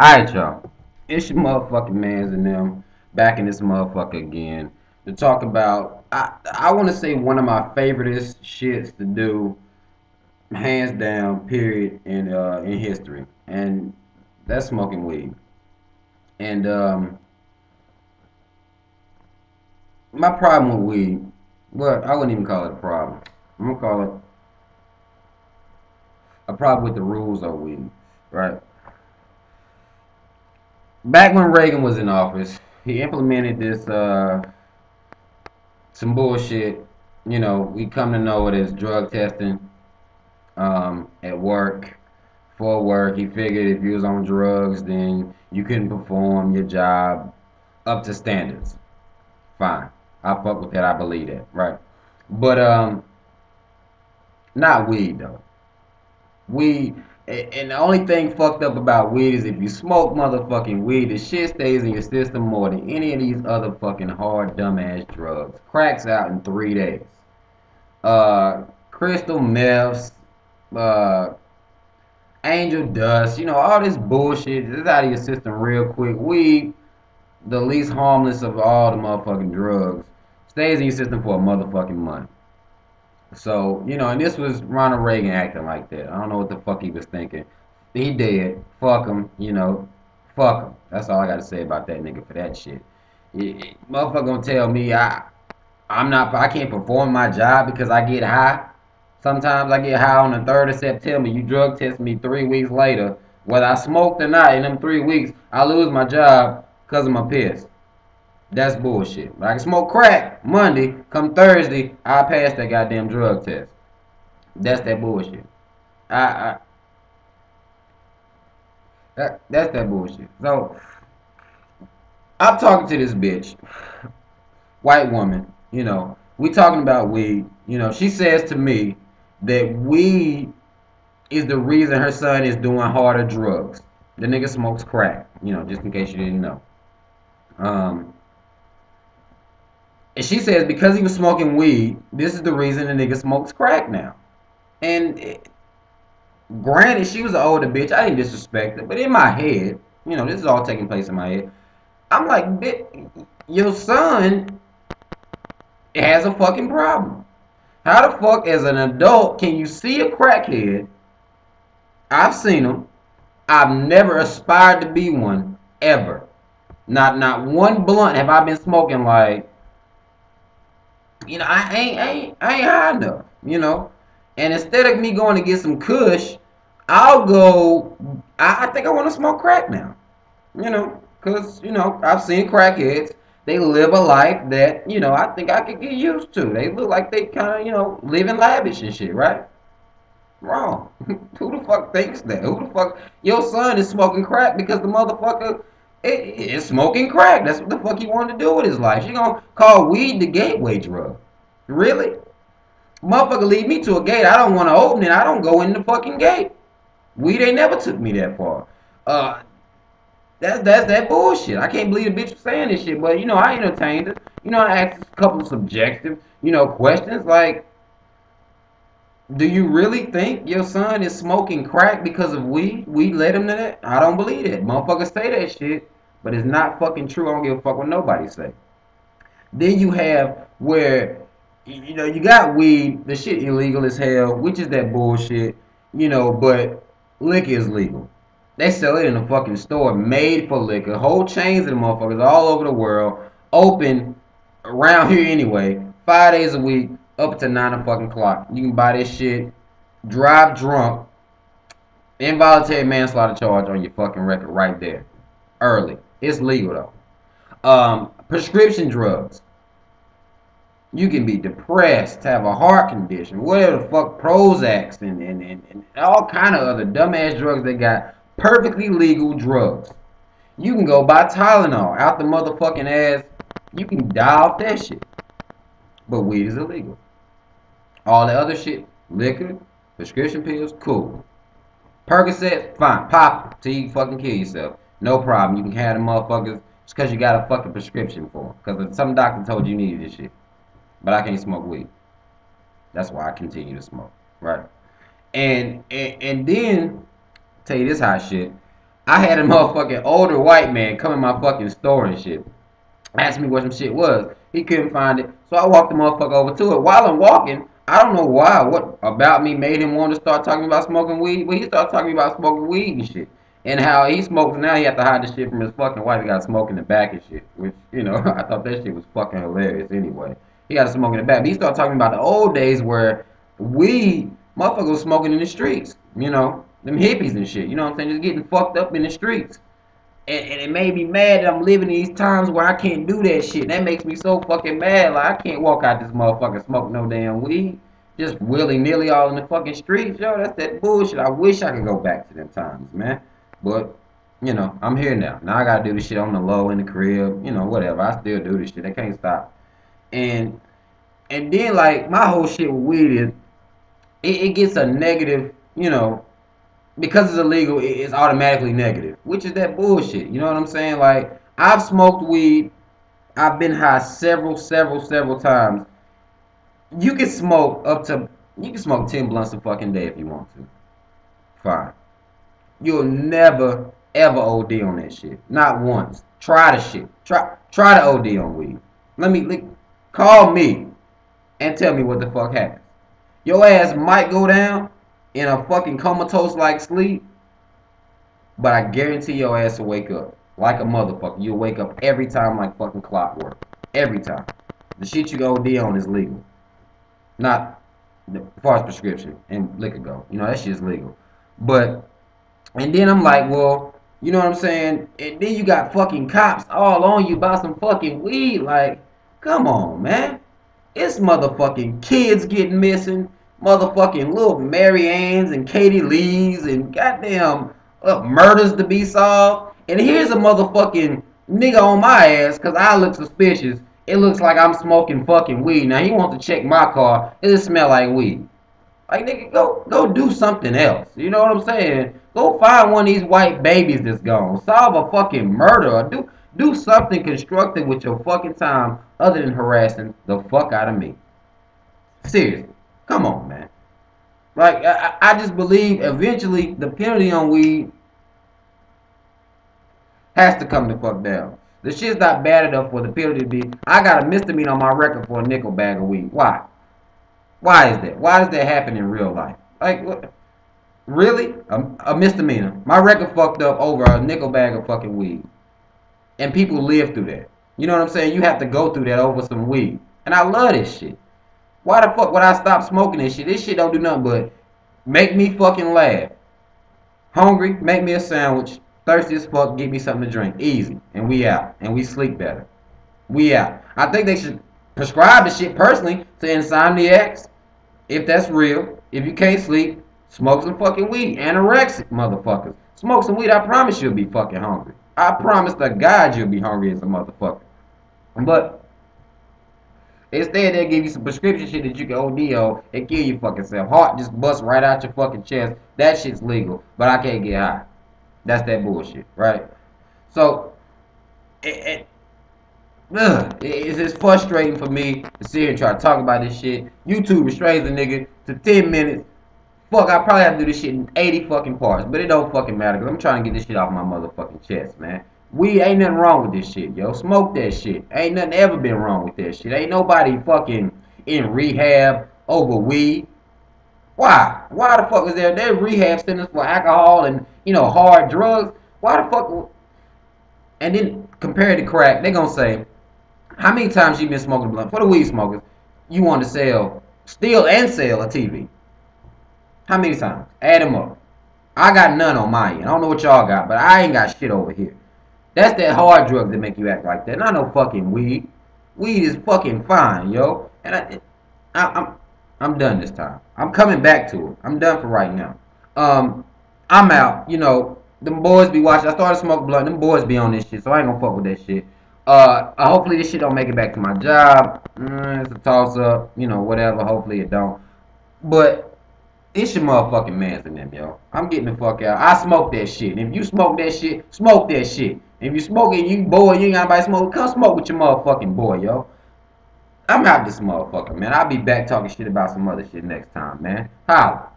Alright, y'all. It's your motherfucking mans and them back in this motherfucker again to talk about. I want to say one of my favoriteest shits to do, hands down, period, in history, and that's smoking weed. And my problem with weed, well, I wouldn't even call it a problem. I'm gonna call it a problem with the rules of weed, right? Back when Reagan was in office, he implemented this some bullshit. You know, we come to know it as drug testing at work, for work. He figured if you was on drugs, then you couldn't perform your job up to standards. Fine. I fuck with that. I believe that. Right. But not weed though. Weed. And the only thing fucked up about weed is if you smoke motherfucking weed, the shit stays in your system more than any of these other fucking hard dumbass drugs. Cracks out in 3 days. Crystal meths, uh, angel dust, all this bullshit is out of your system real quick. Weed, the least harmless of all the motherfucking drugs, stays in your system for a motherfucking month. So, and this was Ronald Reagan acting like that. I don't know what the fuck he was thinking. He dead. Fuck him, fuck him. That's all I gotta say about that nigga for that shit. Motherfucker gonna tell me I can't perform my job because I get high. Sometimes I get high on the 3rd of September. You drug test me 3 weeks later. Whether I smoked or not in them 3 weeks, I lose my job because of my piss. That's bullshit. But I can smoke crack Monday. Come Thursday, I pass that goddamn drug test. That's that bullshit. I that's that bullshit. So I'm talking to this bitch, white woman. We talking about weed. She says to me that weed is the reason her son is doing harder drugs. The nigga smokes crack, just in case you didn't know. Um, and she says because he was smoking weed, this is the reason the nigga smokes crack now. And granted, she was an older bitch. I didn't disrespect her, but in my head, this is all taking place in my head. I'm like, bitch, your son has a fucking problem. How the fuck, as an adult, can you see a crackhead? I've seen them. I've never aspired to be one ever. Not one blunt have I been smoking like, I ain't high enough, And instead of me going to get some kush, I'll go. I think I want to smoke crack now, because I've seen crackheads. They live a life that I think I could get used to. They look like they kind of living lavish and shit, right? Wrong. Who the fuck thinks that? Who the fuck? Your son is smoking crack because the motherfucker is smoking crack. That's what the fuck he wanted to do with his life. You gonna call weed the gateway drug? Really? Motherfucker lead me to a gate. I don't want to open it. I don't go in the fucking gate. Weed ain't never took me that far. Uh, that's that bullshit. I can't believe the bitch was saying this shit, but I entertained it. I asked a couple of subjective, questions like, do you really think your son is smoking crack because of weed? Weed led him to that? I don't believe it. Motherfuckers say that shit, but it's not fucking true. I don't give a fuck what nobody say. Then you have where, you got weed, the shit illegal as hell, which is that bullshit, but liquor is legal. They sell it in a fucking store made for liquor. Whole chains of the motherfuckers all over the world, open around here anyway, 5 days a week, up to 9 o'clock. You can buy this shit, drive drunk, involuntary manslaughter charge on your fucking record right there. Early. It's legal though. Prescription drugs. You can be depressed, have a heart condition, whatever the fuck, Prozacs and all kind of other dumbass drugs they got. Perfectly legal drugs. You can go buy Tylenol out the motherfucking ass. You can die off that shit. But weed is illegal. All the other shit, liquor, prescription pills, cool. Percocet, fine. Pop till you fucking kill yourself. No problem. You can have the motherfuckers just because you got a fucking prescription for them. Because some doctor told you needed this shit. But I can't smoke weed. That's why I continue to smoke. Right? And then, tell you this hot shit. I had a motherfucking older white man come in my fucking store and shit. Asked me what some shit was. He couldn't find it. So I walked the motherfucker over to it. While I'm walking, I don't know why. What about me made him want to start talking about smoking weed? But he started talking about smoking weed and shit. And how he smokes now, he have to hide the shit from his fucking wife. He got to smoke in the back and shit. Which, I thought that shit was fucking hilarious anyway. He got to smoke in the back. But he started talking about the old days where weed, motherfuckers was smoking in the streets. Them hippies and shit. You know what I'm saying? Just getting fucked up in the streets. And it made me mad that I'm living in these times where I can't do that shit. That makes me so fucking mad. Like, I can't walk out this motherfucker smoke no damn weed. Just willy-nilly all in the fucking streets. Yo, that's that bullshit. I wish I could go back to them times, man. But, I'm here now. Now I gotta do this shit on the low in the crib. Whatever. I still do this shit. I can't stop. And then, like, my whole shit with weed is, it gets a negative, because it's illegal, it's automatically negative, which is that bullshit. You know what I'm saying? Like, I've smoked weed, I've been high several times. You can smoke 10 blunts a fucking day if you want to. Fine. You'll never ever OD on that shit. Not once. Try the shit. Try to OD on weed. Call me and tell me what the fuck happened. Your ass might go down in a fucking comatose like sleep, but I guarantee your ass will wake up like a motherfucker. You'll wake up every time like fucking clockwork. Every time. The shit you go OD on is legal. Not as far as prescription and liquor go. That shit's legal. And then I'm like, well, you know what I'm saying? And then you got fucking cops all on you about some fucking weed. Like, come on, man. It's motherfucking kids getting missing. Motherfucking little Mary Ann's and Katie Lee's and goddamn murders to be solved. And here's a motherfucking nigga on my ass because I look suspicious. It looks like I'm smoking fucking weed. Now he wants to check my car. It just smell like weed. Like, nigga, go do something else. You know what I'm saying? Go find one of these white babies that's gone. Solve a fucking murder or do something constructive with your fucking time other than harassing the fuck out of me. Seriously. Come on, man. Like, I just believe eventually the penalty on weed has to come the fuck down. The shit's not bad enough for the penalty to be. I got a misdemeanor on my record for a nickel bag of weed. Why? Why is that? Why does that happen in real life? Like, what? Really? A misdemeanor. My record fucked up over a nickel bag of fucking weed. And people live through that. You know what I'm saying? You have to go through that over some weed. And I love this shit. Why the fuck would I stop smoking this shit? This shit don't do nothing but make me fucking laugh. Hungry, make me a sandwich. Thirsty as fuck, get me something to drink. Easy. And we out. And we sleep better. We out. I think they should prescribe the shit personally to insomniacs. If that's real. If you can't sleep, smoke some fucking weed. Anorexic motherfuckers. Smoke some weed, I promise you'll be fucking hungry. I promise to God you'll be hungry as a motherfucker. But instead they give you some prescription shit that you can OD on and kill your fucking self. Heart just bust right out your fucking chest. That shit's legal. But I can't get high. That's that bullshit, right? So, it's just frustrating for me to sit here and try to talk about this shit. YouTube restrains a nigga to 10 minutes. Fuck, I probably have to do this shit in 80 fucking parts. But it don't fucking matter because I'm trying to get this shit off my motherfucking chest, man. Weed ain't nothing wrong with this shit, yo. Smoke that shit. Ain't nothing ever been wrong with that shit. Ain't nobody fucking in rehab over weed. Why? Why the fuck is there rehab centers for alcohol and, hard drugs? Why the fuck? And then compared to crack, they gonna say, how many times you been smoking blunt? For the weed smokers, you want to steal and sell a TV. How many times? Add them up. I got none on my end. I don't know what y'all got, but I ain't got shit over here. That's that hard drug that make you act like that. Not no fucking weed. Weed is fucking fine, yo. And I'm done this time. I'm coming back to it. I'm done for right now. I'm out. Them boys be watching. I started smoking blunt. Them boys be on this shit, so I ain't gonna fuck with that shit. Hopefully this shit don't make it back to my job. It's a toss up. Whatever. Hopefully it don't. But it's your motherfucking mans in them, yo. I'm getting the fuck out. I smoke that shit. And if you smoke that shit, smoke that shit. If you smoking, you boy, you ain't got nobody smoke, come smoke with your motherfucking boy, yo. I'm out this motherfucker, man. I'll be back talking shit about some other shit next time, man. Holla.